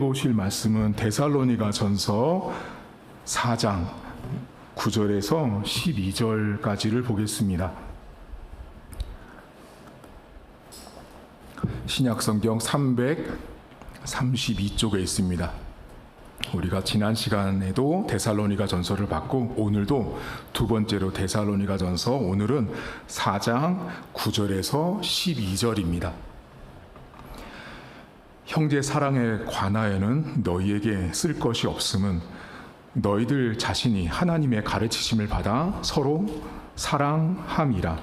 보실 말씀은 데살로니가 전서 4장 9절에서 12절까지를 보겠습니다. 신약성경 332쪽에 있습니다. 우리가 지난 시간에도 데살로니가 전서를 봤고 오늘도 두 번째로 데살로니가 전서, 오늘은 4장 9절에서 12절입니다. 형제 사랑에 관하여는 너희에게 쓸 것이 없음은 너희들 자신이 하나님의 가르치심을 받아 서로 사랑함이라.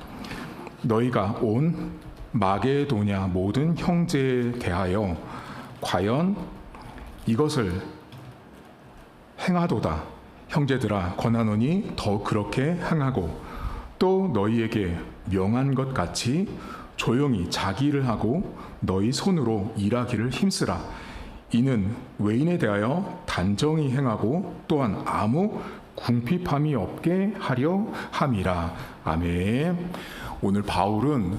너희가 온 마게도냐 모든 형제에 대하여 과연 이것을 행하도다. 형제들아 권하노니 더 그렇게 행하고, 또 너희에게 명한 것 같이 조용히 자기 일을 하고 너희 손으로 일하기를 힘쓰라. 이는 외인에 대하여 단정히 행하고 또한 아무 궁핍함이 없게 하려 함이라. 아멘. 오늘 바울은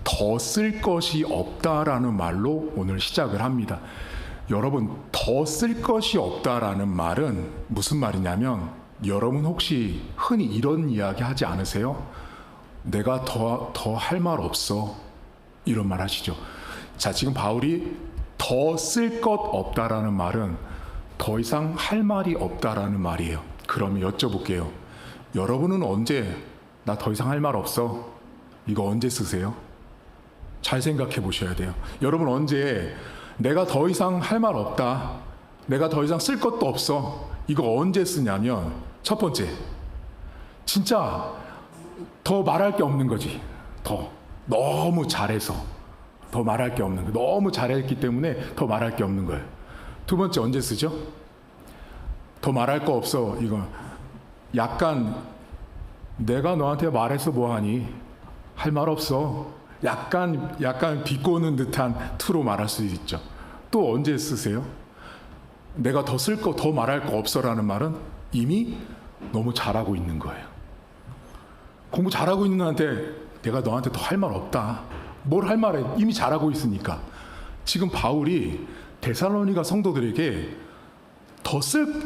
더 쓸 것이 없다라는 말로 오늘 시작을 합니다. 여러분, 더 쓸 것이 없다라는 말은 무슨 말이냐면, 여러분 혹시 흔히 이런 이야기 하지 않으세요? 내가 더 할 말 없어, 이런 말 하시죠. 자, 지금 바울이 더 쓸 것 없다라는 말은 더 이상 할 말이 없다라는 말이에요. 그러면 여쭤볼게요. 여러분은 언제 나 더 이상 할 말 없어, 이거 언제 쓰세요? 잘 생각해 보셔야 돼요. 여러분 언제 내가 더 이상 할 말 없다, 내가 더 이상 쓸 것도 없어, 이거 언제 쓰냐면, 첫 번째, 진짜 더 말할 게 없는 거지. 너무 잘해서 더 말할 게 없는 거예요. 너무 잘했기 때문에 더 말할 게 없는 거예요. 두 번째, 언제 쓰죠? 더 말할 거 없어, 이거 약간 내가 너한테 말해서 뭐하니, 할 말 없어, 약간 비꼬는 듯한 투로 말할 수 있죠. 또 언제 쓰세요? 내가 더 쓸 거, 더 말할 거 없어라는 말은 이미 너무 잘하고 있는 거예요. 공부 잘하고 있는 애한테 내가 너한테 더 할 말 없다, 뭘 할 말해, 이미 잘하고 있으니까. 지금 바울이 데살로니가 성도들에게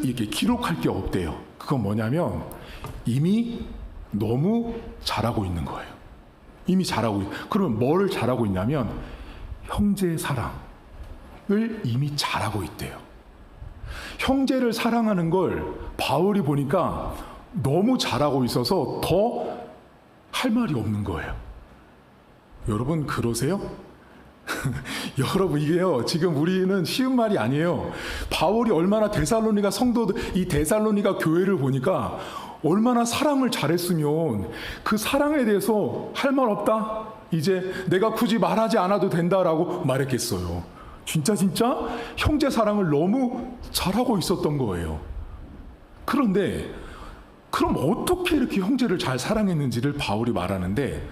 이렇게 기록할 게 없대요. 그건 뭐냐면 이미 너무 잘하고 있는 거예요. 이미 잘하고 그러면 뭘 잘하고 있냐면 형제의 사랑을 이미 잘하고 있대요. 형제를 사랑하는 걸 바울이 보니까 너무 잘하고 있어서 더 할 말이 없는 거예요. 여러분 그러세요? 여러분, 이게요, 지금 우리는 쉬운 말이 아니에요. 바울이 얼마나 데살로니가 성도들, 이 데살로니가 교회를 보니까 얼마나 사랑을 잘했으면 그 사랑에 대해서 할 말 없다, 이제 내가 굳이 말하지 않아도 된다라고 말했겠어요. 진짜 형제 사랑을 너무 잘하고 있었던 거예요. 그런데 그럼 어떻게 이렇게 형제를 잘 사랑했는지를 바울이 말하는데,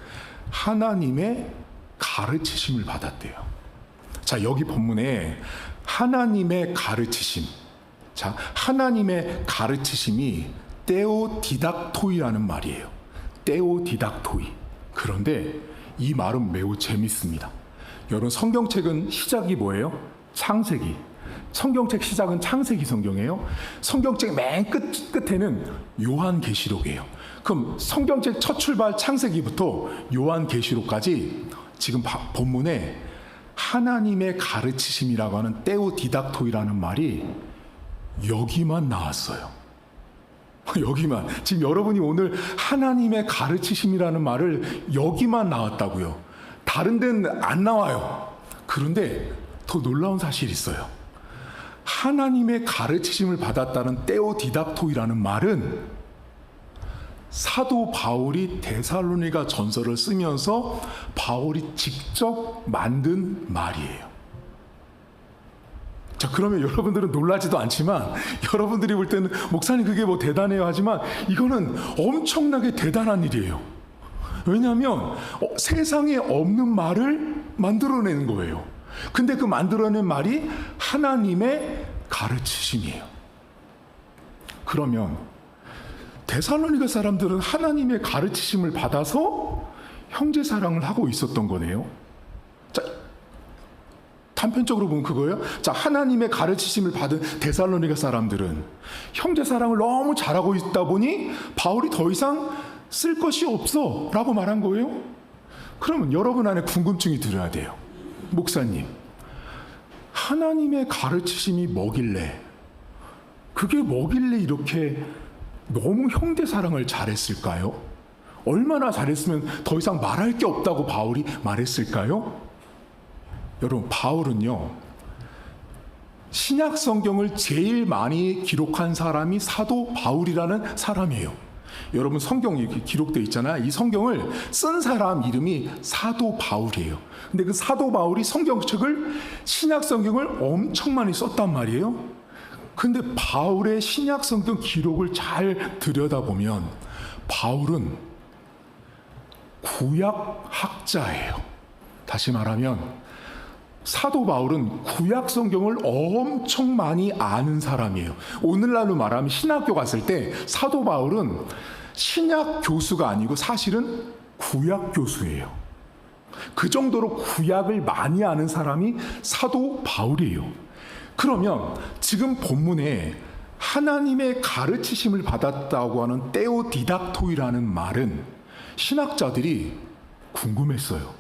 하나님의 가르치심을 받았대요. 자, 여기 본문에 하나님의 가르치심, 자, 하나님의 가르치심이 떼오디닥토이라는 말이에요. 떼오디닥토이. 그런데 이 말은 매우 재밌습니다. 여러분, 성경책은 시작이 뭐예요? 창세기. 성경책 시작은 창세기 성경이에요. 성경책 맨 끝에는 요한계시록이에요. 그럼 성경책 첫 출발 창세기부터 요한계시록까지 지금 본문에 하나님의 가르치심이라고 하는 떼오디닥토이라는 말이 여기만 나왔어요. 여기만. 지금 여러분이 오늘 하나님의 가르치심이라는 말을 여기만 나왔다고요. 다른 데는 안 나와요. 그런데 더 놀라운 사실이 있어요. 하나님의 가르치심을 받았다는 떼오디닥토이라는 말은 사도 바울이 데살로니가 전서를 쓰면서 바울이 직접 만든 말이에요. 자, 그러면 여러분들은 놀라지도 않지만, 여러분들이 볼 때는 목사님 그게 뭐 대단해요 하지만, 이거는 엄청나게 대단한 일이에요. 왜냐하면 세상에 없는 말을 만들어내는 거예요. 근데 그 만들어낸 말이 하나님의 가르치심이에요. 그러면 데살로니가 사람들은 하나님의 가르치심을 받아서 형제 사랑을 하고 있었던 거네요. 자, 단편적으로 보면 그거예요. 자, 하나님의 가르치심을 받은 데살로니가 사람들은 형제 사랑을 너무 잘하고 있다 보니 바울이 더 이상 쓸 것이 없어 라고 말한 거예요. 그러면 여러분 안에 궁금증이 들어야 돼요. 목사님, 하나님의 가르치심이 뭐길래, 그게 뭐길래 이렇게 너무 형제 사랑을 잘했을까요? 얼마나 잘했으면 더 이상 말할 게 없다고 바울이 말했을까요? 여러분, 바울은요, 신약 성경을 제일 많이 기록한 사람이 사도 바울이라는 사람이에요. 여러분, 성경이 기록되어 있잖아요. 이 성경을 쓴 사람 이름이 사도 바울이에요. 근데 그 사도 바울이 성경책을, 신약 성경을 엄청 많이 썼단 말이에요. 근데 바울의 신약 성경 기록을 잘 들여다보면 바울은 구약 학자예요. 다시 말하면 사도 바울은 구약 성경을 엄청 많이 아는 사람이에요. 오늘날로 말하면 신학교 갔을 때 사도 바울은 신약 교수가 아니고 사실은 구약 교수예요. 그 정도로 구약을 많이 아는 사람이 사도 바울이에요. 그러면 지금 본문에 하나님의 가르치심을 받았다고 하는 떼오디닥토이라는 말은 신학자들이 궁금했어요.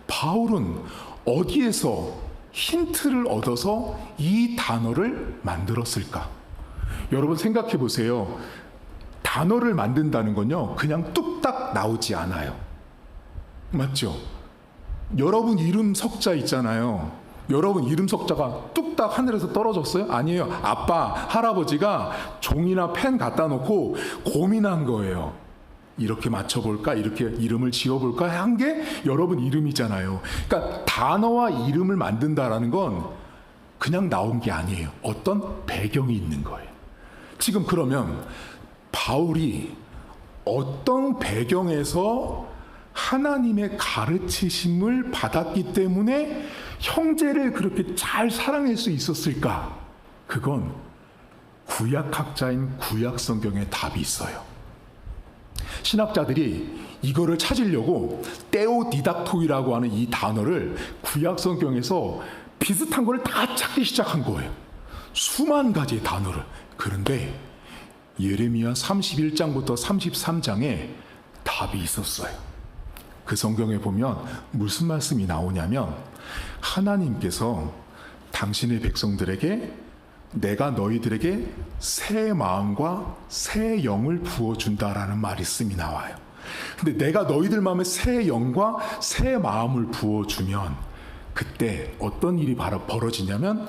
바울은 어디에서 힌트를 얻어서 이 단어를 만들었을까? 여러분 생각해 보세요. 단어를 만든다는 건요, 그냥 뚝딱 나오지 않아요. 맞죠? 여러분 이름 석자 있잖아요. 여러분 이름 석자가 뚝딱 하늘에서 떨어졌어요? 아니에요. 아빠, 할아버지가 종이나 펜 갖다 놓고 고민한 거예요. 이렇게 맞춰볼까? 이렇게 이름을 지어볼까? 한 게 여러분 이름이잖아요. 그러니까 단어와 이름을 만든다라는 건 그냥 나온 게 아니에요. 어떤 배경이 있는 거예요. 지금 그러면 바울이 어떤 배경에서 하나님의 가르치심을 받았기 때문에 형제를 그렇게 잘 사랑할 수 있었을까? 그건 구약학자인 구약성경에 답이 있어요. 신학자들이 이거를 찾으려고 떼오디닥토이라고 하는 이 단어를 구약성경에서 비슷한 걸 다 찾기 시작한 거예요. 수만 가지의 단어를. 그런데 예레미야 31장부터 33장에 답이 있었어요. 그 성경에 보면 무슨 말씀이 나오냐면 하나님께서 당신의 백성들에게 내가 너희들에게 새 마음과 새 영을 부어준다라는 말씀이 나와요. 근데 내가 너희들 마음에 새 영과 새 마음을 부어주면 그때 어떤 일이 바로 벌어지냐면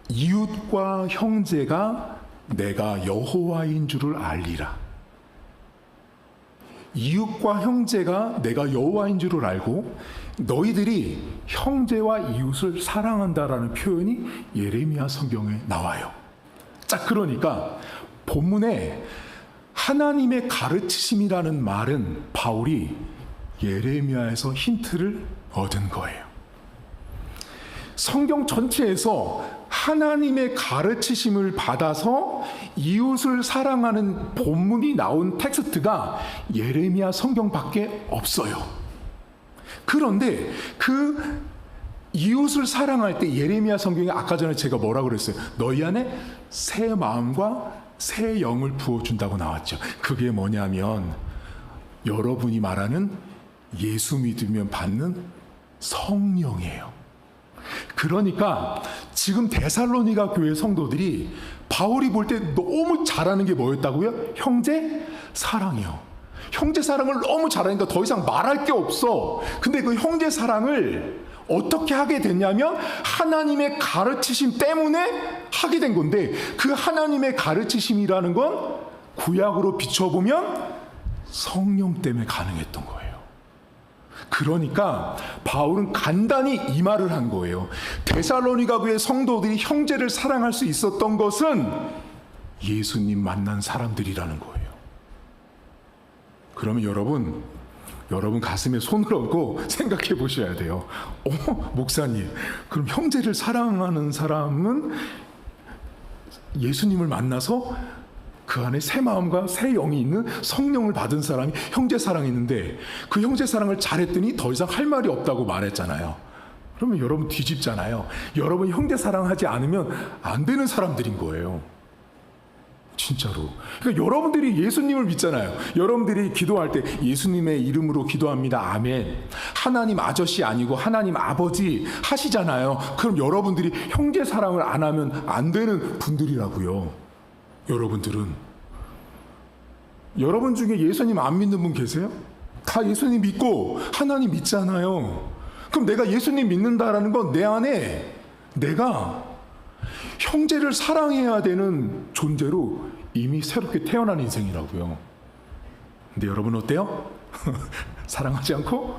이웃과 형제가 내가 여호와인 줄을 알리라. 이웃과 형제가 내가 여호와인 줄을 알고 너희들이 형제와 이웃을 사랑한다라는 표현이 예레미야 성경에 나와요. 자, 그러니까 본문에 하나님의 가르치심이라는 말은 바울이 예레미야에서 힌트를 얻은 거예요. 성경 전체에서 하나님의 가르치심을 받아서 이웃을 사랑하는 본문이 나온 텍스트가 예레미야 성경밖에 없어요. 그런데 그 이웃을 사랑할 때 예레미야 성경에 아까 전에 제가 뭐라고 그랬어요? 너희 안에 새 마음과 새 영을 부어준다고 나왔죠. 그게 뭐냐면 여러분이 말하는 예수 믿으면 받는 성령이에요. 그러니까 지금 데살로니가 교회 성도들이 바울이 볼 때 너무 잘하는 게 뭐였다고요? 형제 사랑이요. 형제 사랑을 너무 잘하니까 더 이상 말할 게 없어. 근데 그 형제 사랑을 어떻게 하게 됐냐면 하나님의 가르치심 때문에 하게 된 건데 그 하나님의 가르치심이라는 건 구약으로 비춰보면 성령 때문에 가능했던 거예요. 그러니까 바울은 간단히 이 말을 한 거예요. 데살로니가 교회 성도들이 형제를 사랑할 수 있었던 것은 예수님 만난 사람들이라는 거예요. 그러면 여러분 가슴에 손을 얹고 생각해 보셔야 돼요. 목사님, 그럼 형제를 사랑하는 사람은 예수님을 만나서 그 안에 새 마음과 새 영이 있는 성령을 받은 사람이 형제 사랑이 있는데 그 형제 사랑을 잘했더니 더 이상 할 말이 없다고 말했잖아요. 그러면 여러분 뒤집잖아요. 여러분 형제 사랑하지 않으면 안 되는 사람들인 거예요. 진짜로. 그러니까 여러분들이 예수님을 믿잖아요. 여러분들이 기도할 때 예수님의 이름으로 기도합니다. 아멘. 하나님 아저씨 아니고 하나님 아버지 하시잖아요. 그럼 여러분들이 형제 사랑을 안 하면 안 되는 분들이라고요. 여러분들은. 여러분 중에 예수님 안 믿는 분 계세요? 다 예수님 믿고 하나님 믿잖아요. 그럼 내가 예수님 믿는다라는 건 내 안에 내가 형제를 사랑해야 되는 존재로 이미 새롭게 태어난 인생이라고요. 근데 여러분 어때요? 사랑하지 않고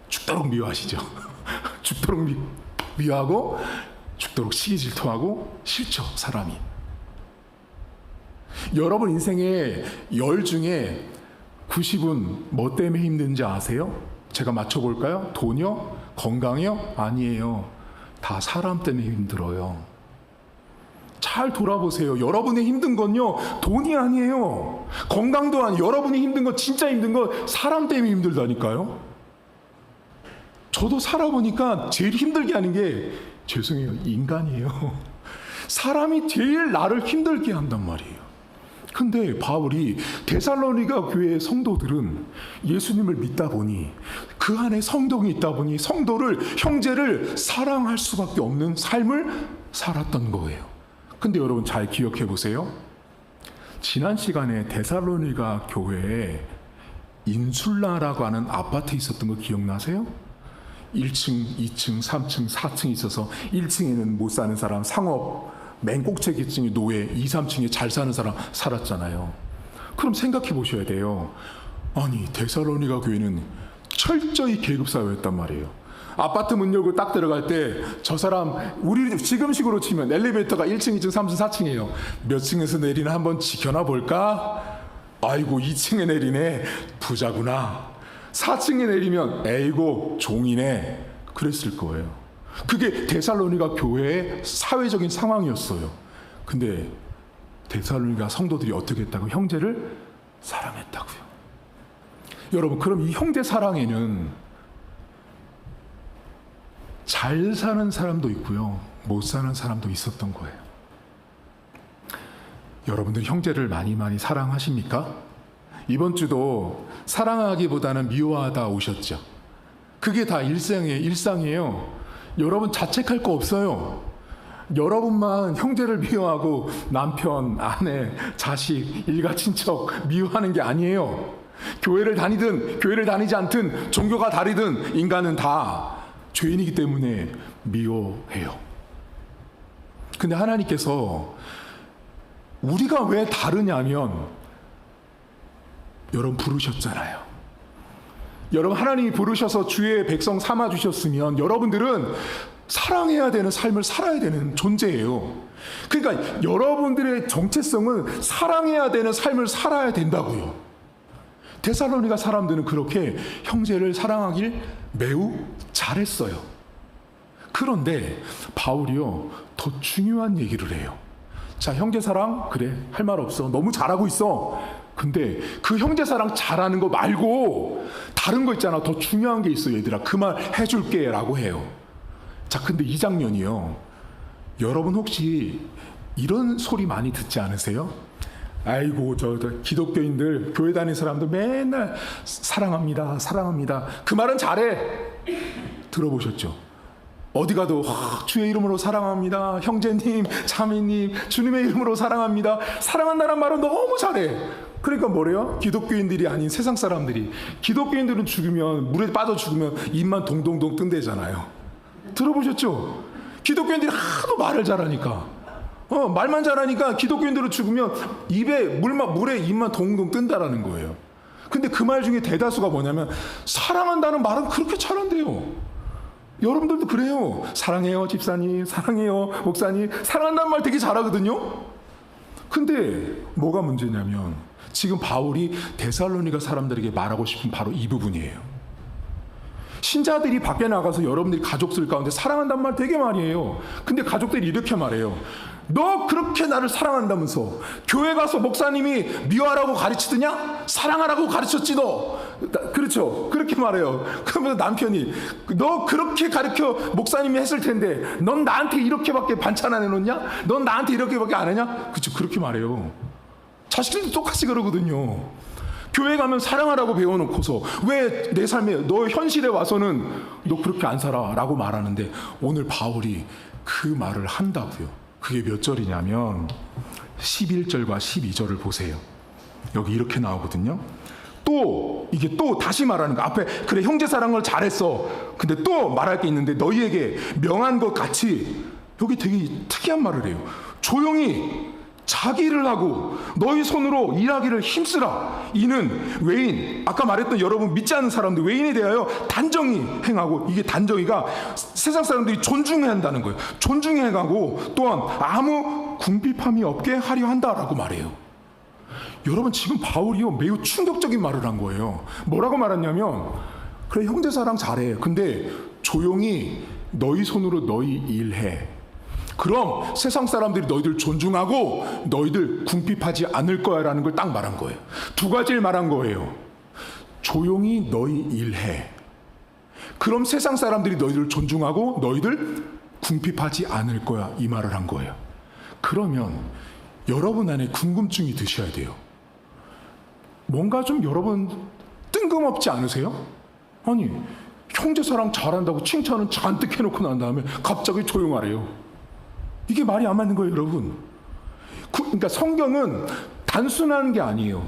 죽도록 미워하시죠. 죽도록 미워하고 죽도록 시기 질투하고 싫죠, 사람이. 여러분 인생의 10 중에 90은 뭐 때문에 힘든지 아세요? 제가 맞춰볼까요? 돈이요? 건강이요? 아니에요. 다 사람 때문에 힘들어요. 잘 돌아보세요. 여러분의 힘든 건요, 돈이 아니에요. 건강도 아니에요. 여러분이 힘든 건, 진짜 힘든 건 사람 때문에 힘들다니까요. 저도 살아보니까 제일 힘들게 하는 게, 죄송해요, 인간이에요. 사람이 제일 나를 힘들게 한단 말이에요. 근데 바울이 데살로니가 교회의 성도들은 예수님을 믿다 보니 그 안에 성동이 있다 보니 성도를, 형제를 사랑할 수밖에 없는 삶을 살았던 거예요. 근데 여러분 잘 기억해 보세요. 지난 시간에 데살로니가 교회에 인술라라고 하는 아파트 있었던 거 기억나세요? 1층, 2층, 3층, 4층 있어서 1층에는 못 사는 사람, 상업, 맨 꼭대기층의 노예, 2, 3층에 잘 사는 사람 살았잖아요. 그럼 생각해 보셔야 돼요. 아니, 데살로니가 교회는 철저히 계급사회였단 말이에요. 아파트 문 열고 딱 들어갈 때 저 사람, 우리 지금식으로 치면 엘리베이터가 1층, 2층, 3층, 4층이에요. 몇 층에서 내리나 한번 지켜나 볼까? 아이고, 2층에 내리네. 부자구나. 4층에 내리면 에이고, 종이네. 그랬을 거예요. 그게 데살로니가 교회의 사회적인 상황이었어요. 근데 데살로니가 성도들이 어떻게 했다고? 형제를 사랑했다고요. 여러분, 그럼 이 형제 사랑에는 잘 사는 사람도 있고요, 못 사는 사람도 있었던 거예요. 여러분들 형제를 많이 사랑하십니까? 이번 주도 사랑하기보다는 미워하다 오셨죠. 그게 다 일상이에요. 여러분 자책할 거 없어요. 여러분만 형제를 미워하고 남편, 아내, 자식, 일가 친척 미워하는 게 아니에요. 교회를 다니든 교회를 다니지 않든 종교가 다르든 인간은 다 죄인이기 때문에 미워해요. 근데 하나님께서 우리가 왜 다르냐면, 여러분 부르셨잖아요. 여러분 하나님이 부르셔서 주의 백성 삼아 주셨으면 여러분들은 사랑해야 되는 삶을 살아야 되는 존재예요. 그러니까 여러분들의 정체성은 사랑해야 되는 삶을 살아야 된다고요. 데살로니가 사람들은 그렇게 형제를 사랑하길 매우 잘했어요. 그런데 바울이요, 더 중요한 얘기를 해요. 자, 형제 사랑, 그래, 할 말 없어. 너무 잘하고 있어. 근데 그 형제 사랑 잘하는 거 말고 다른 거 있잖아. 더 중요한 게 있어, 얘들아. 그 말 해줄게 라고 해요. 자, 근데 이 장면이요, 여러분 혹시 이런 소리 많이 듣지 않으세요? 아이고, 저 기독교인들, 교회 다니는 사람들 맨날 사랑합니다, 사랑합니다. 그 말은 잘해. 들어보셨죠? 어디 가도 주의 이름으로 사랑합니다, 형제님, 자매님, 주님의 이름으로 사랑합니다. 사랑한다는 말은 너무 잘해. 그러니까 뭐래요? 기독교인들이 아닌 세상 사람들이, 기독교인들은 죽으면, 물에 빠져 죽으면 입만 동동동 뜬대잖아요. 들어보셨죠? 기독교인들이 하도 말을 잘하니까, 말만 잘하니까 기독교인들은 죽으면 물에 입만 동동 뜬다라는 거예요. 근데 그 말 중에 대다수가 뭐냐면, 사랑한다는 말은 그렇게 잘한대요. 여러분들도 그래요. 사랑해요 집사님, 사랑해요 목사님, 사랑한다는 말 되게 잘하거든요. 근데 뭐가 문제냐면, 지금 바울이 데살로니가 사람들에게 말하고 싶은 바로 이 부분이에요. 신자들이 밖에 나가서 여러분들이 가족들 가운데 사랑한다는 말 되게 많이 해요. 근데 가족들이 이렇게 말해요. 너 그렇게 나를 사랑한다면서 교회 가서 목사님이 미워하라고 가르치더냐? 사랑하라고 가르쳤지 너. 그렇죠. 그렇게 말해요. 그러면서 남편이 너 그렇게 가르쳐 목사님이 했을 텐데 넌 나한테 이렇게밖에 반찬 안 해놓냐? 넌 나한테 이렇게밖에 안 하냐? 그렇죠. 그렇게 말해요. 자식들도 똑같이 그러거든요. 교회 가면 사랑하라고 배워놓고서 왜 내 삶에 너 현실에 와서는 너 그렇게 안 살아 라고 말하는데 오늘 바울이 그 말을 한다고요. 그게 몇 절이냐면 11절과 12절을 보세요. 여기 이렇게 나오거든요. 또 이게 또 다시 말하는 거. 앞에 그래 형제 사랑을 잘했어. 근데 또 말할 게 있는데 너희에게 명한 것 같이 여기 되게 특이한 말을 해요. 조용히 자기 일을 하고 너희 손으로 일하기를 힘쓰라. 이는 외인, 아까 말했던 여러분 믿지 않는 사람들 외인에 대하여 단정히 행하고, 이게 단정히가 세상 사람들이 존중해야 한다는 거예요. 존중해 행하고 또한 아무 궁핍함이 없게 하려 한다라고 말해요. 여러분 지금 바울이요 매우 충격적인 말을 한 거예요. 뭐라고 말했냐면 그래 형제 사랑 잘해. 근데 조용히 너희 손으로 너희 일해. 그럼 세상 사람들이 너희들 존중하고 너희들 궁핍하지 않을 거야 라는 걸 딱 말한 거예요. 두 가지를 말한 거예요. 조용히 너희 일해. 그럼 세상 사람들이 너희들 존중하고 너희들 궁핍하지 않을 거야, 이 말을 한 거예요. 그러면 여러분 안에 궁금증이 드셔야 돼요. 뭔가 좀 여러분 뜬금없지 않으세요? 아니 형제 사랑 잘한다고 칭찬은 잔뜩 해놓고 난 다음에 갑자기 조용하래요. 이게 말이 안 맞는 거예요, 여러분. 그러니까 성경은 단순한 게 아니에요.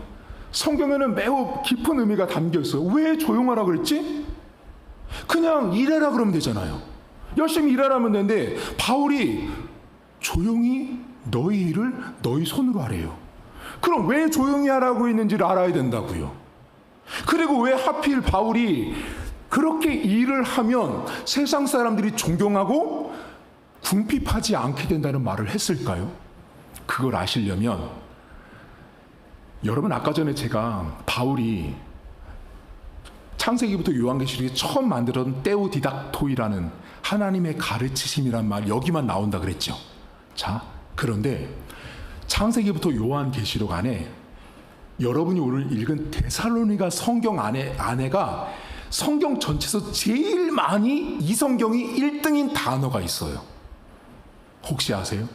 성경에는 매우 깊은 의미가 담겨 있어요. 왜 조용하라 그랬지? 그냥 일해라 그러면 되잖아요. 열심히 일하라면 되는데 바울이 조용히 너희 일을 너희 손으로 하래요. 그럼 왜 조용히 하라고 했는지를 알아야 된다고요. 그리고 왜 하필 바울이 그렇게 일을 하면 세상 사람들이 존경하고 궁핍하지 않게 된다는 말을 했을까요? 그걸 아시려면 여러분 아까 전에 제가 바울이 창세기부터 요한계시록에 처음 만들었던 테오디닥토이라는 하나님의 가르치심이란 말 여기만 나온다 그랬죠. 자, 그런데 창세기부터 요한계시록 안에 여러분이 오늘 읽은 데살로니가 성경 안에가 성경 전체에서 제일 많이 이 성경이 1등인 단어가 있어요. 혹시 아세요?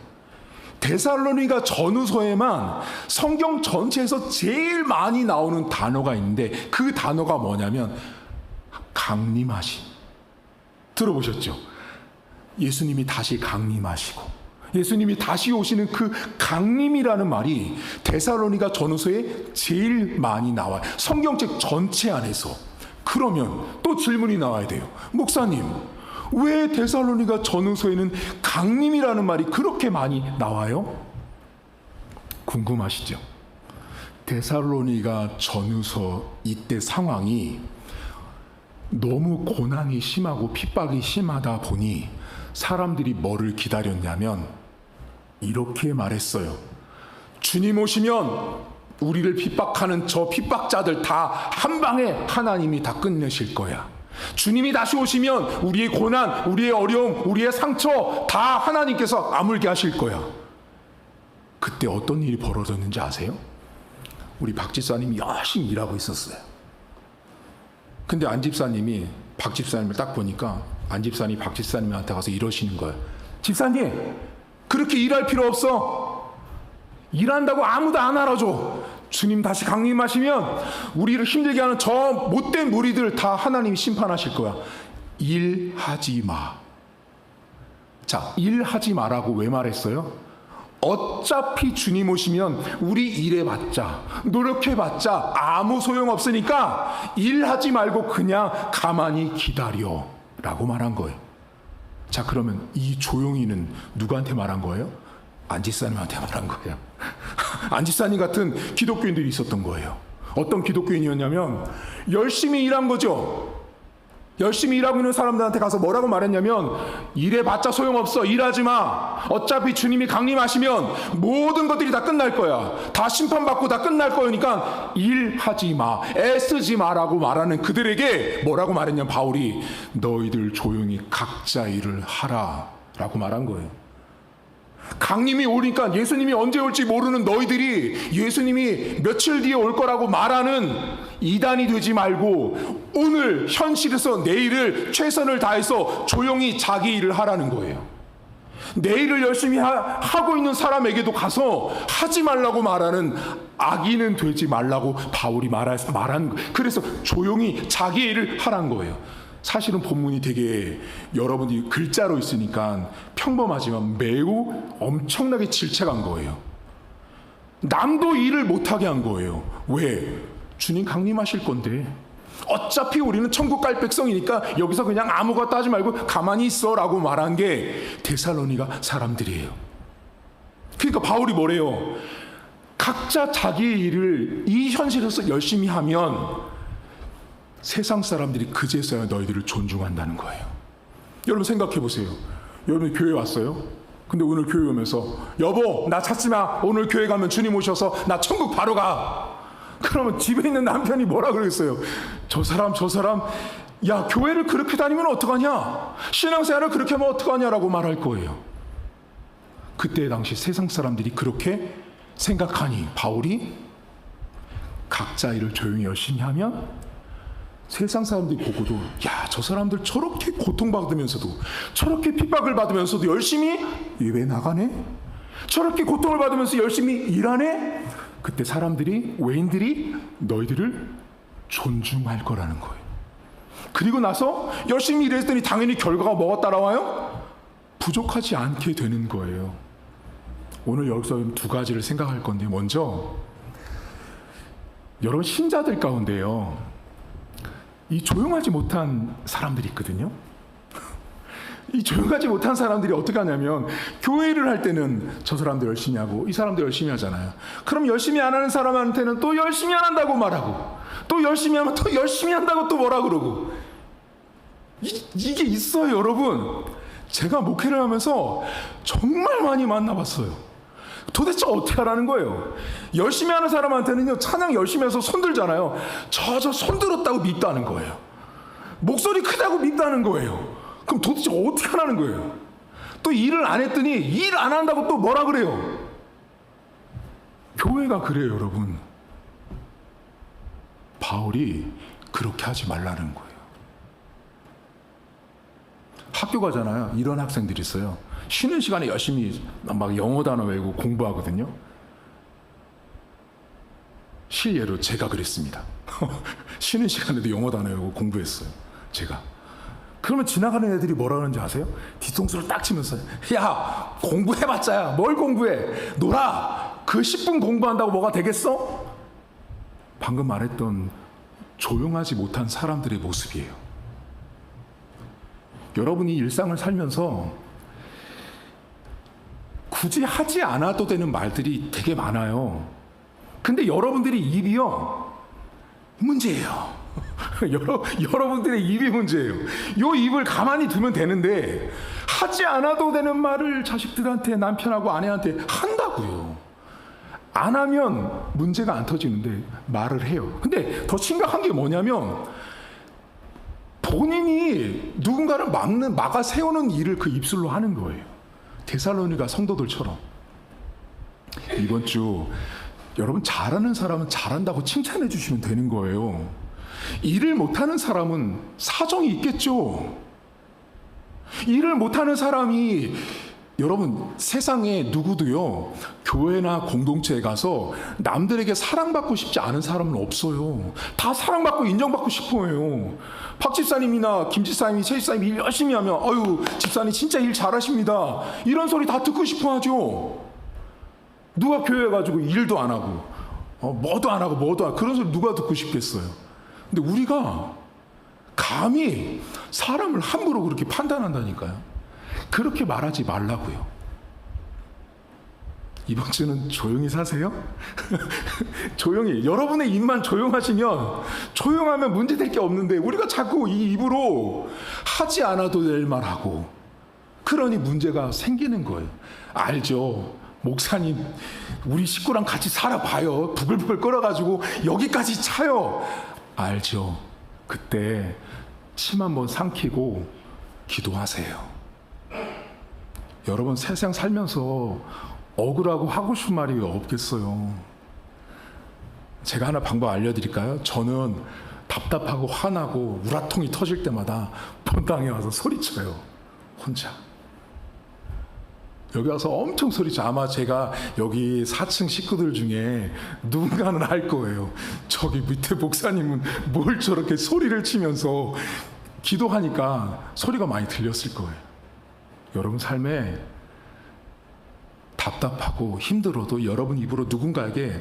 데살로니가 전후서에만 성경 전체에서 제일 많이 나오는 단어가 있는데 그 단어가 뭐냐면 강림하심. 들어보셨죠? 예수님이 다시 강림하시고 예수님이 다시 오시는 그 강림이라는 말이 데살로니가 전후서에 제일 많이 나와요. 성경책 전체 안에서. 그러면 또 질문이 나와야 돼요. 목사님, 왜 데살로니가 전후서에는 강림이라는 말이 그렇게 많이 나와요? 궁금하시죠? 데살로니가 전후서 이때 상황이 너무 고난이 심하고 핍박이 심하다 보니 사람들이 뭐를 기다렸냐면 이렇게 말했어요. 주님 오시면 우리를 핍박하는 저 핍박자들 다 한 방에 하나님이 다 끝내실 거야. 주님이 다시 오시면 우리의 고난, 우리의 어려움, 우리의 상처 다 하나님께서 아물게 하실 거야. 그때 어떤 일이 벌어졌는지 아세요? 우리 박 집사님이 열심히 일하고 있었어요. 근데 안 집사님이 박 집사님을 딱 보니까 안 집사님이 박 집사님한테 가서 이러시는 거예요. 집사님, 그렇게 일할 필요 없어. 일한다고 아무도 안 알아줘. 주님 다시 강림하시면 우리를 힘들게 하는 저 못된 무리들 다 하나님이 심판하실 거야. 일하지 마. 자, 일하지 마라고 왜 말했어요? 어차피 주님 오시면 우리 일해봤자 노력해봤자 아무 소용없으니까 일하지 말고 그냥 가만히 기다려 라고 말한 거예요. 자, 그러면 이 조용히는 누구한테 말한 거예요? 안지사님한테 말한 거예요. 안지사님 같은 기독교인들이 있었던 거예요. 어떤 기독교인이었냐면 열심히 일한 거죠. 열심히 일하고 있는 사람들한테 가서 뭐라고 말했냐면 일해봤자 소용없어. 일하지 마. 어차피 주님이 강림하시면 모든 것들이 다 끝날 거야. 다 심판받고 다 끝날 거니까 일하지 마. 애쓰지 마라고 말하는 그들에게 뭐라고 말했냐면 바울이 너희들 조용히 각자 일을 하라 라고 말한 거예요. 강림이 오니까 예수님이 언제 올지 모르는 너희들이 예수님이 며칠 뒤에 올 거라고 말하는 이단이 되지 말고 오늘 현실에서 내일을 최선을 다해서 조용히 자기 일을 하라는 거예요. 내일을 열심히 하고 있는 사람에게도 가서 하지 말라고 말하는 악인은 되지 말라고 바울이 말하는 거예요. 그래서 조용히 자기 일을 하라는 거예요. 사실은 본문이 되게 여러분이 글자로 있으니까 평범하지만 매우 엄청나게 질책한 거예요. 남도 일을 못하게 한 거예요. 왜? 주님 강림하실 건데 어차피 우리는 천국 갈 백성이니까 여기서 그냥 아무것도 하지 말고 가만히 있어 라고 말한 게 데살로니가 사람들이에요. 그러니까 바울이 뭐래요? 각자 자기의 일을 이 현실에서 열심히 하면 세상 사람들이 그제서야 너희들을 존중한다는 거예요. 여러분 생각해 보세요. 여러분 교회 왔어요? 근데 오늘 교회 오면서 여보 나 찾지 마. 오늘 교회 가면 주님 오셔서 나 천국 바로 가. 그러면 집에 있는 남편이 뭐라 그랬어요? 저 사람 야 교회를 그렇게 다니면 어떡하냐? 신앙생활을 그렇게 하면 어떡하냐라고 말할 거예요. 그때 당시 세상 사람들이 그렇게 생각하니 바울이 각자 일을 조용히 열심히 하면 세상 사람들이 보고도 야 저 사람들 저렇게 고통받으면서도 저렇게 핍박을 받으면서도 열심히 예배 나가네? 저렇게 고통을 받으면서 열심히 일하네? 그때 사람들이 외인들이 너희들을 존중할 거라는 거예요. 그리고 나서 열심히 일했더니 당연히 결과가 뭐가 따라와요? 부족하지 않게 되는 거예요. 오늘 여기서 두 가지를 생각할 건데 먼저 여러분 신자들 가운데요 이 조용하지 못한 사람들이 있거든요. 이 조용하지 못한 사람들이 어떻게 하냐면 교회를 할 때는 저 사람도 열심히 하고 이 사람도 열심히 하잖아요. 그럼 열심히 안 하는 사람한테는 또 열심히 안 한다고 말하고 또 열심히 하면 또 열심히 한다고 또 뭐라 그러고 이게 있어요. 여러분 제가 목회를 하면서 정말 많이 만나봤어요. 도대체 어떻게 하라는 거예요? 열심히 하는 사람한테는요 찬양 열심히 해서 손 들잖아요. 저 손 들었다고 밉다는 거예요. 목소리 크다고 밉다는 거예요. 그럼 도대체 어떻게 하라는 거예요? 또 일을 안 했더니 일 안 한다고 또 뭐라 그래요? 교회가 그래요. 여러분 바울이 그렇게 하지 말라는 거예요. 학교 가잖아요. 이런 학생들이 있어요. 쉬는 시간에 열심히 막 영어 단어 외우고 공부하거든요. 실례로 제가 그랬습니다. 쉬는 시간에도 영어 단어 외우고 공부했어요. 제가. 그러면 지나가는 애들이 뭐라 그러는지 아세요? 뒤통수를 딱 치면서 야 공부해봤자야 뭘 공부해 놀아 그 10분 공부한다고 뭐가 되겠어? 방금 말했던 조용하지 못한 사람들의 모습이에요. 여러분이 일상을 살면서 굳이 하지 않아도 되는 말들이 되게 많아요. 근데 여러분들이 입이요 문제예요. 여러분들의 입이 문제예요. 요 입을 가만히 두면 되는데 하지 않아도 되는 말을 자식들한테 남편하고 아내한테 한다고요. 안 하면 문제가 안 터지는데 말을 해요. 근데 더 심각한 게 뭐냐면 본인이 누군가를 막아 세우는 일을 그 입술로 하는 거예요. 데살로니가 성도들처럼. 이번 주 여러분 잘하는 사람은 잘한다고 칭찬해 주시면 되는 거예요. 일을 못하는 사람은 사정이 있겠죠. 일을 못하는 사람이 여러분 세상에 누구도요 교회나 공동체에 가서 남들에게 사랑받고 싶지 않은 사람은 없어요. 다 사랑받고 인정받고 싶어해요. 박 집사님이나 김 집사님이 최 집사님이 일 열심히 하면 아유 집사님 진짜 일 잘하십니다 이런 소리 다 듣고 싶어하죠. 누가 교회 가지고 일도 안 하고 뭐도 안 하고 그런 소리 누가 듣고 싶겠어요. 근데 우리가 감히 사람을 함부로 그렇게 판단한다니까요. 그렇게 말하지 말라고요. 이번 주는 조용히 사세요. 조용히 여러분의 입만 조용하시면 조용하면 문제될 게 없는데 우리가 자꾸 이 입으로 하지 않아도 될 말하고 그러니 문제가 생기는 거예요. 알죠. 목사님 우리 식구랑 같이 살아봐요. 부글부글 끓어가지고 여기까지 차요. 알죠. 그때 침 한번 삼키고 기도하세요. 여러분 세상 살면서 억울하고 하고 싶은 말이 없겠어요. 제가 하나 방법 알려드릴까요? 저는 답답하고 화나고 우라통이 터질 때마다 본당에 와서 소리쳐요. 혼자. 여기 와서 엄청 소리쳐. 아마 제가 여기 4층 식구들 중에 누군가는 할 거예요. 저기 밑에 목사님은 뭘 저렇게 소리를 치면서 기도하니까 소리가 많이 들렸을 거예요. 여러분 삶에 답답하고 힘들어도 여러분 입으로 누군가에게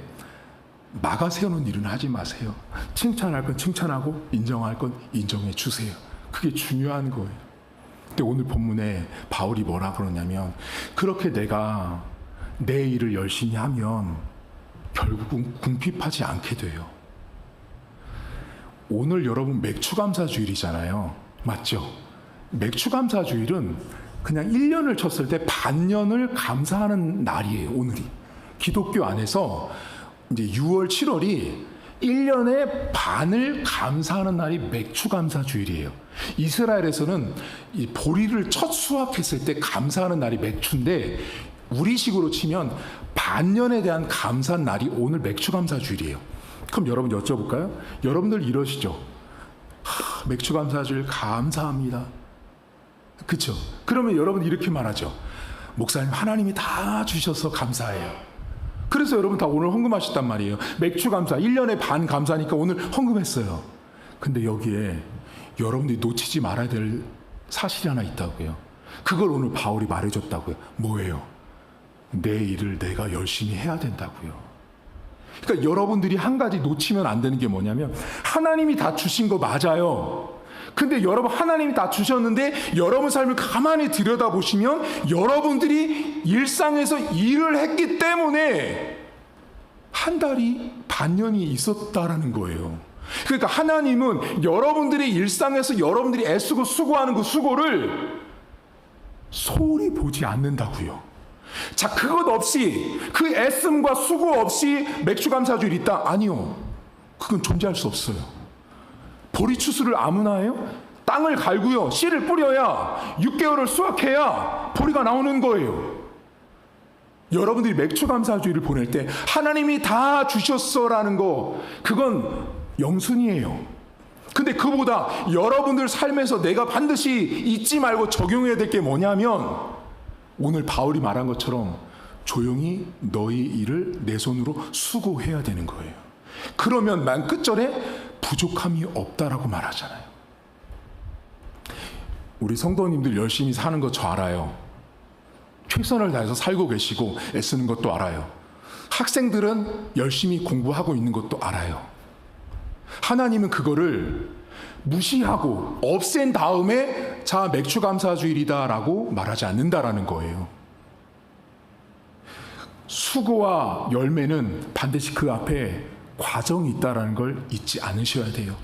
막아 세우는 일은 하지 마세요. 칭찬할 건 칭찬하고 인정할 건 인정해 주세요. 그게 중요한 거예요. 근데 오늘 본문에 바울이 뭐라 그러냐면 그렇게 내가 내 일을 열심히 하면 결국은 궁핍하지 않게 돼요. 오늘 여러분 맥추감사주일이잖아요. 맞죠? 맥추감사주일은 그냥 1년을 쳤을 때 반년을 감사하는 날이에요. 오늘이. 기독교 안에서 이제 6월, 7월이 1년의 반을 감사하는 날이 맥추감사주일이에요. 이스라엘에서는 이 보리를 첫 수확했을 때 감사하는 날이 맥추인데 우리식으로 치면 반년에 대한 감사 날이 오늘 맥추감사주일이에요. 그럼 여러분 여쭤볼까요? 여러분들 이러시죠? 맥추감사주일 감사합니다. 그렇죠? 그러면 여러분 이렇게 말하죠. 목사님 하나님이 다 주셔서 감사해요. 그래서 여러분 다 오늘 헌금하셨단 말이에요. 맥주 감사 1년에 반 감사니까 오늘 헌금했어요. 근데 여기에 여러분들이 놓치지 말아야 될 사실이 하나 있다고요. 그걸 오늘 바울이 말해줬다고요. 뭐예요? 내 일을 내가 열심히 해야 된다고요. 그러니까 여러분들이 한 가지 놓치면 안 되는 게 뭐냐면 하나님이 다 주신 거 맞아요. 근데 여러분 하나님이 다 주셨는데 여러분 삶을 가만히 들여다보시면 여러분들이 일상에서 일을 했기 때문에 한 달이 반년이 있었다라는 거예요. 그러니까 하나님은 여러분들이 일상에서 여러분들이 애쓰고 수고하는 그 수고를 소홀히 보지 않는다고요. 자, 그것 없이 그 애씀과 수고 없이 맥추감사주일 있다? 아니요. 그건 존재할 수 없어요. 보리 추수를 아무나 해요? 땅을 갈고요. 씨를 뿌려야 6개월을 수확해야 보리가 나오는 거예요. 여러분들이 맥추감사주의를 보낼 때 하나님이 다 주셨어라는 거 그건 영순이에요. 근데 그보다 여러분들 삶에서 내가 반드시 잊지 말고 적용해야 될 게 뭐냐면 오늘 바울이 말한 것처럼 조용히 너희 일을 내 손으로 수고해야 되는 거예요. 그러면 난 끝절에 부족함이 없다라고 말하잖아요. 우리 성도님들 열심히 사는 거 저 알아요. 최선을 다해서 살고 계시고 애쓰는 것도 알아요. 학생들은 열심히 공부하고 있는 것도 알아요. 하나님은 그거를 무시하고 없앤 다음에 자 맥추감사주일이다라고 말하지 않는다라는 거예요. 수고와 열매는 반드시 그 앞에 과정이 있다라는 걸 잊지 않으셔야 돼요.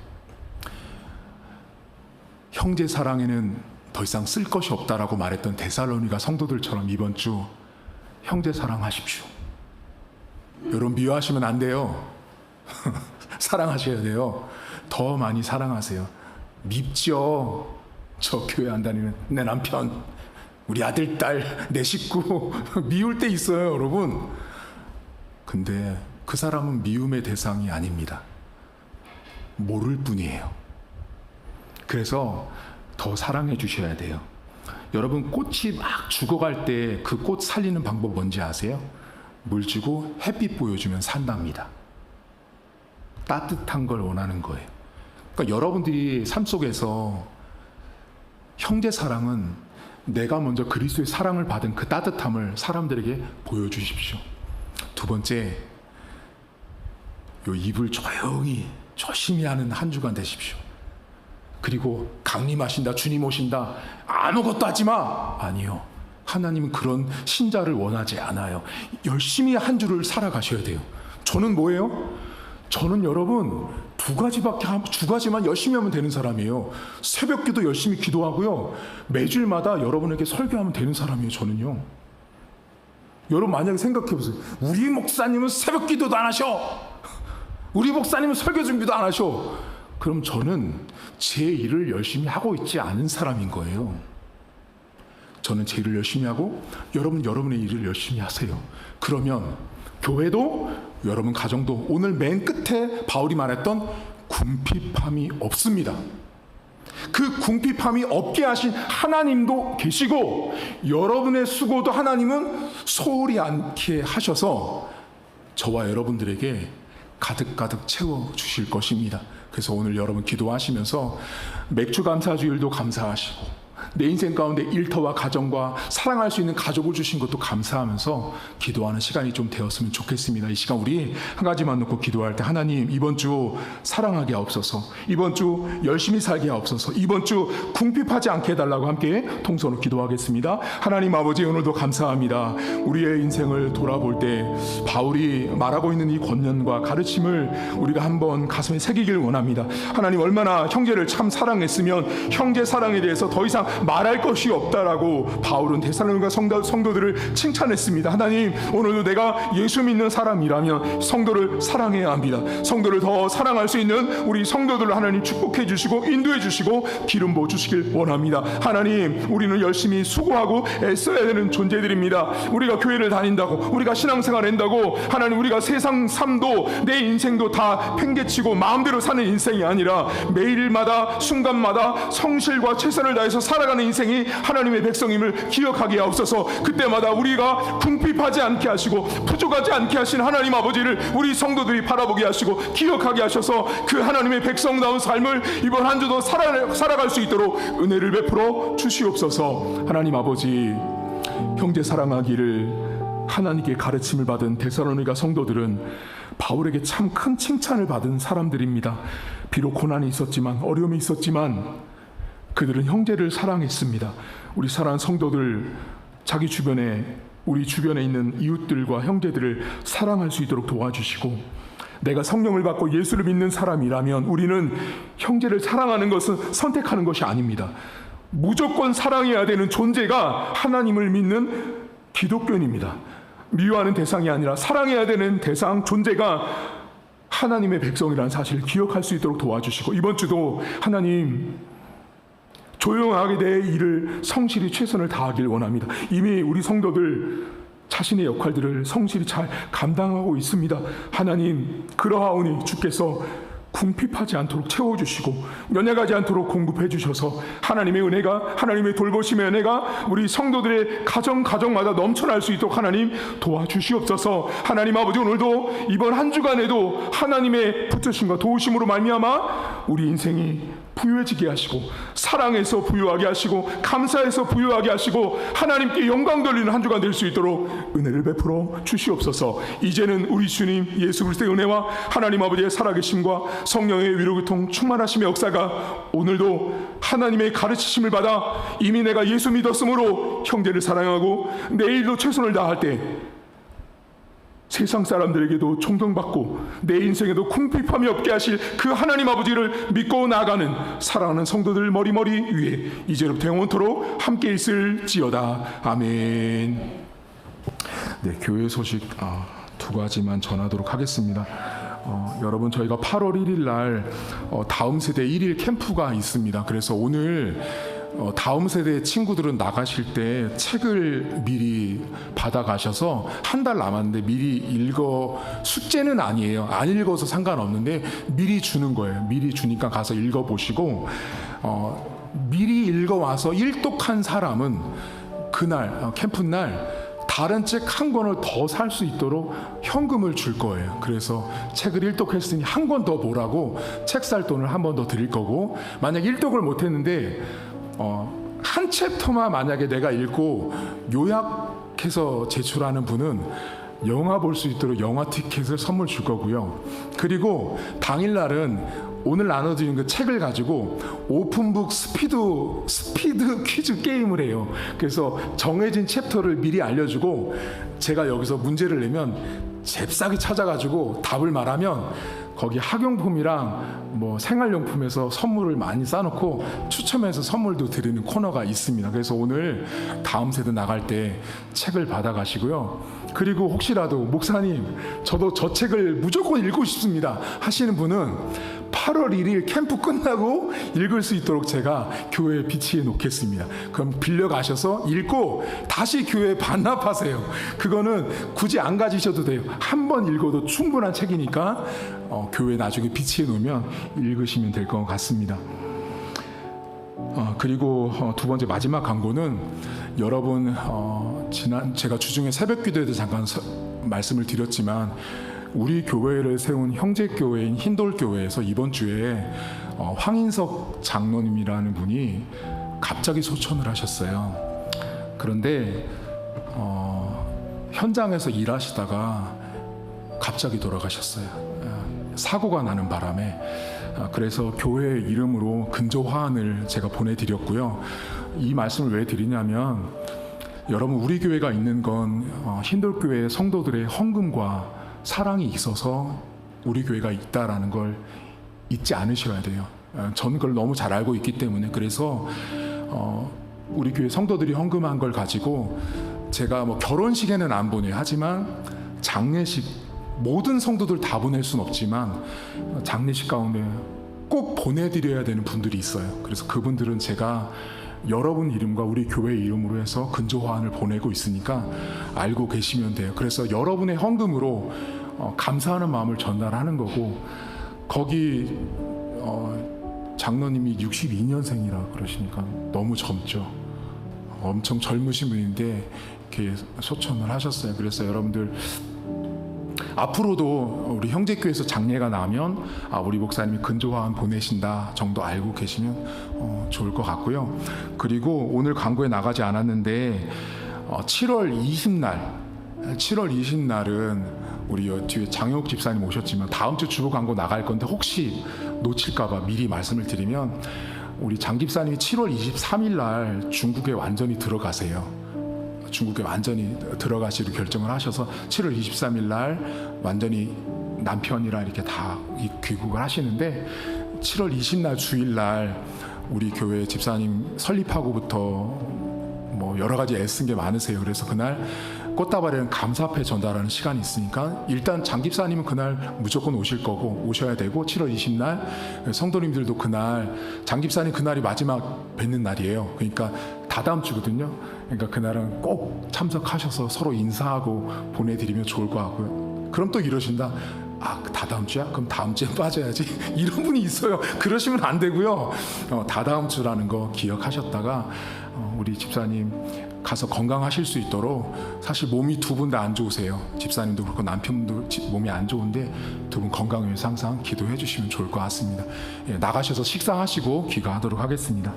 형제 사랑에는 더 이상 쓸 것이 없다라고 말했던 데살로니가 성도들처럼 이번 주 형제 사랑하십시오. 여러분 미워하시면 안 돼요. 사랑하셔야 돼요. 더 많이 사랑하세요. 밉죠. 저 교회 안 다니는 내 남편, 우리 아들, 딸, 내 식구 미울 때 있어요, 여러분. 근데 그 사람은 미움의 대상이 아닙니다. 모를 뿐이에요. 그래서 더 사랑해 주셔야 돼요. 여러분 꽃이 막 죽어갈 때 그 꽃 살리는 방법 뭔지 아세요? 물 주고 햇빛 보여주면 산답니다. 따뜻한 걸 원하는 거예요. 그러니까 여러분들이 삶 속에서 형제 사랑은 내가 먼저 그리스도의 사랑을 받은 그 따뜻함을 사람들에게 보여주십시오. 두 번째, 요 입을 조심히 하는 한 주간 되십시오. 그리고 강림하신다, 주님 오신다, 아무것도 하지 마. 아니요. 하나님은 그런 신자를 원하지 않아요. 열심히 한 주를 살아가셔야 돼요. 저는 뭐예요? 저는 여러분 두 가지만 열심히 하면 되는 사람이에요. 새벽기도 열심히 기도하고요. 매주일마다 여러분에게 설교하면 되는 사람이에요. 저는요. 여러분 만약에 생각해 보세요. 우리 목사님은 새벽기도도 안 하셔. 우리 목사님은 설교 준비도 안 하셔. 그럼 저는 제 일을 열심히 하고 있지 않은 사람인 거예요. 저는 제 일을 열심히 하고 여러분 여러분의 일을 열심히 하세요. 그러면 교회도 여러분 가정도 오늘 맨 끝에 바울이 말했던 궁핍함이 없습니다. 그 궁핍함이 없게 하신 하나님도 계시고 여러분의 수고도 하나님은 소홀히 않게 하셔서 저와 여러분들에게 가득가득 채워주실 것입니다. 그래서 오늘 여러분 기도하시면서 맥주 감사주일도 감사하시고 내 인생 가운데 일터와 가정과 사랑할 수 있는 가족을 주신 것도 감사하면서 기도하는 시간이 좀 되었으면 좋겠습니다. 이 시간 우리 한 가지만 놓고 기도할 때 하나님 이번 주 사랑하게 하옵소서, 이번 주 열심히 살게 하옵소서, 이번 주 궁핍하지 않게 해달라고 함께 통성으로 기도하겠습니다. 하나님 아버지 오늘도 감사합니다. 우리의 인생을 돌아볼 때 바울이 말하고 있는 이 권면과 가르침을 우리가 한번 가슴에 새기길 원합니다. 하나님 얼마나 형제를 참 사랑했으면 형제 사랑에 대해서 더 이상 말할 것이 없다라고 바울은 데살로니가 성도들을 칭찬했습니다. 하나님 오늘도 내가 예수 믿는 사람이라면 성도를 사랑해야 합니다. 성도를 더 사랑할 수 있는 우리 성도들을 하나님 축복해 주시고 인도해 주시고 기름 부어 주시길 원합니다. 하나님 우리는 열심히 수고하고 애써야 되는 존재들입니다. 우리가 교회를 다닌다고 우리가 신앙생활 한다고 하나님 우리가 세상 삶도 내 인생도 다 팽개치고 마음대로 사는 인생이 아니라 매일마다 순간마다 성실과 최선을 다해서 살아가는 인생이 하나님의 백성임을 기억하게 하옵소서. 그때마다 우리가 궁핍하지 않게 하시고 부족하지 않게 하신 하나님 아버지를 우리 성도들이 바라보게 하시고 기억하게 하셔서 그 하나님의 백성다운 삶을 이번 한 주도 살아갈 수 있도록 은혜를 베풀어 주시옵소서. 하나님 아버지 형제 사랑하기를 하나님께 가르침을 받은 데살로니가 성도들은 바울에게 참 큰 칭찬을 받은 사람들입니다. 비록 고난이 있었지만 어려움이 있었지만 그들은 형제를 사랑했습니다. 우리 사랑하는 성도들 자기 주변에 우리 주변에 있는 이웃들과 형제들을 사랑할 수 있도록 도와주시고 내가 성령을 받고 예수를 믿는 사람이라면 우리는 형제를 사랑하는 것은 선택하는 것이 아닙니다. 무조건 사랑해야 되는 존재가 하나님을 믿는 기독교인입니다. 미워하는 대상이 아니라 사랑해야 되는 대상 존재가 하나님의 백성이라는 사실을 기억할 수 있도록 도와주시고 이번 주도 하나님 조용하게 내 일을 성실히 최선을 다하길 원합니다. 이미 우리 성도들 자신의 역할들을 성실히 잘 감당하고 있습니다. 하나님 그러하오니 주께서 궁핍하지 않도록 채워주시고 연약하지 않도록 공급해 주셔서 하나님의 은혜가 하나님의 돌보심의 은혜가 우리 성도들의 가정마다 넘쳐날 수 있도록 하나님 도와주시옵소서. 하나님 아버지 오늘도 이번 한 주간에도 하나님의 붙드심과 도우심으로 말미암아 우리 인생이 부유해지게 하시고 사랑에서 부유하게 하시고 감사에서 부유하게 하시고 하나님께 영광 돌리는 한 주간 될 수 있도록 은혜를 베풀어 주시옵소서. 이제는 우리 주님 예수 그리스도의 은혜와 하나님 아버지의 살아계심과 성령의 위로교통 충만하심의 역사가 오늘도 하나님의 가르치심을 받아 이미 내가 예수 믿었으므로 형제를 사랑하고 내일도 최선을 다할 때 세상 사람들에게도 존경받고 내 인생에도 궁핍함이 없게 하실 그 하나님 아버지를 믿고 나아가는 사랑하는 성도들 머리머리 위에 이제부터 영원토록 함께 있을지어다. 아멘. 네, 교회 소식 두 가지만 전하도록 하겠습니다. 여러분 저희가 8월 1일 날 다음 세대 1일 캠프가 있습니다. 그래서 오늘 다음 세대 친구들은 나가실 때 책을 미리 받아가셔서 한 달 남았는데 미리 숙제는 아니에요. 안 읽어서 상관없는데 미리 주는 거예요. 미리 주니까 가서 읽어보시고 미리 읽어와서 일독한 사람은 그날 캠프날 다른 책 한 권을 더 살 수 있도록 현금을 줄 거예요. 그래서 책을 일독했으니 한 권 더 보라고 책 살 돈을 한 번 더 드릴 거고 만약 일독을 못했는데 한 챕터만 만약에 내가 읽고 요약해서 제출하는 분은 영화 볼 수 있도록 영화 티켓을 선물 줄 거고요. 그리고 당일날은 오늘 나눠드린 그 책을 가지고 오픈북 스피드 퀴즈 게임을 해요. 그래서 정해진 챕터를 미리 알려주고 제가 여기서 문제를 내면 잽싸게 찾아가지고 답을 말하면 거기 학용품이랑 뭐 생활용품에서 선물을 많이 싸놓고 추첨해서 선물도 드리는 코너가 있습니다. 그래서 오늘 다음 세대 나갈 때 책을 받아가시고요. 그리고 혹시라도 목사님 저도 저 책을 무조건 읽고 싶습니다 하시는 분은 8월 1일 캠프 끝나고 읽을 수 있도록 제가 교회에 비치해 놓겠습니다. 그럼 빌려 가셔서 읽고 다시 교회에 반납하세요. 그거는 굳이 안 가지셔도 돼요. 한 번 읽어도 충분한 책이니까 교회에 나중에 비치해 놓으면 읽으시면 될 것 같습니다. 그리고 두 번째 마지막 광고는 여러분 제가 주중에 새벽 기도에도 잠깐 말씀을 드렸지만 우리 교회를 세운 형제 교회인 흰돌 교회에서 이번 주에 황인석 장로님이라는 분이 갑자기 소천을 하셨어요. 그런데 현장에서 일하시다가 갑자기 돌아가셨어요. 사고가 나는 바람에. 그래서 교회 이름으로 근조 화환을 제가 보내드렸고요. 이 말씀을 왜 드리냐면 여러분 우리 교회가 있는 건 흰돌교회 성도들의 헌금과 사랑이 있어서 우리 교회가 있다라는 걸 잊지 않으셔야 돼요. 저는 그걸 너무 잘 알고 있기 때문에 그래서 우리 교회 성도들이 헌금한 걸 가지고 제가 뭐 결혼식에는 안 보내요. 하지만 장례식 모든 성도들 다 보낼 수는 없지만 장례식 가운데 꼭 보내드려야 되는 분들이 있어요. 그래서 그분들은 제가 여러분 이름과 우리 교회 이름으로 해서 근조 화환을 보내고 있으니까 알고 계시면 돼요. 그래서 여러분의 헌금으로 감사하는 마음을 전달하는 거고 거기 장로님이 62년생이라 그러시니까 너무 젊죠. 엄청 젊으신 분인데 이렇게 소천을 하셨어요. 그래서 여러분들 앞으로도 우리 형제교회에서 장례가 나면 우리 목사님이 근조화환 보내신다 정도 알고 계시면 좋을 것 같고요. 그리고 오늘 광고에 나가지 않았는데 7월 20날은 우리 뒤에 장혁 집사님 오셨지만 다음 주 주보 광고 나갈 건데 혹시 놓칠까봐 미리 말씀을 드리면 우리 장 집사님이 7월 23일 날 중국에 완전히 들어가세요. 중국에 완전히 들어가시기로 결정을 하셔서 7월 23일 날 완전히 남편이랑 이렇게 다 귀국을 하시는데 7월 20날 주일날 우리 교회 집사님 설립하고부터 뭐 여러 가지 애쓴 게 많으세요. 그래서 그날 꽃다발에는 감사패 전달하는 시간이 있으니까 일단 장 집사님은 그날 무조건 오실 거고 오셔야 되고 7월 20날 성도님들도 그날 장 집사님 그날이 마지막 뵙는 날이에요. 그러니까 다다음 주거든요. 그러니까 그날은 꼭 참석하셔서 서로 인사하고 보내드리면 좋을 것 같고요. 그럼 또 이러신다. 다다음 주야? 그럼 다음 주에 빠져야지. 이런 분이 있어요. 그러시면 안 되고요. 다다음 주라는 거 기억하셨다가 우리 집사님 가서 건강하실 수 있도록 사실 몸이 두 분 다 안 좋으세요. 집사님도 그렇고 남편도 몸이 안 좋은데 두 분 건강 위해서 항상 기도해 주시면 좋을 것 같습니다. 나가셔서 식사하시고 귀가하도록 하겠습니다.